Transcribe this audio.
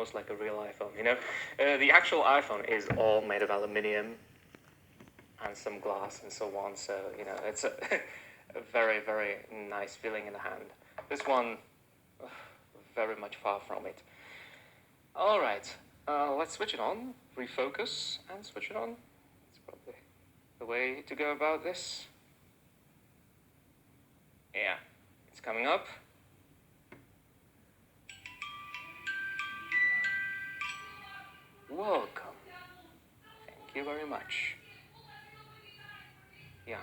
almost like a real iPhone, you know? The actual iPhone is all made of aluminium and some glass and so on, so, you know, it's a, a very, very nice feeling in the hand. This one, very much far from it. Alright, let's switch it on, refocus, and switch it on. That's probably the way to go about this. Yeah, it's coming up. Welcome. Thank you very much. Yeah.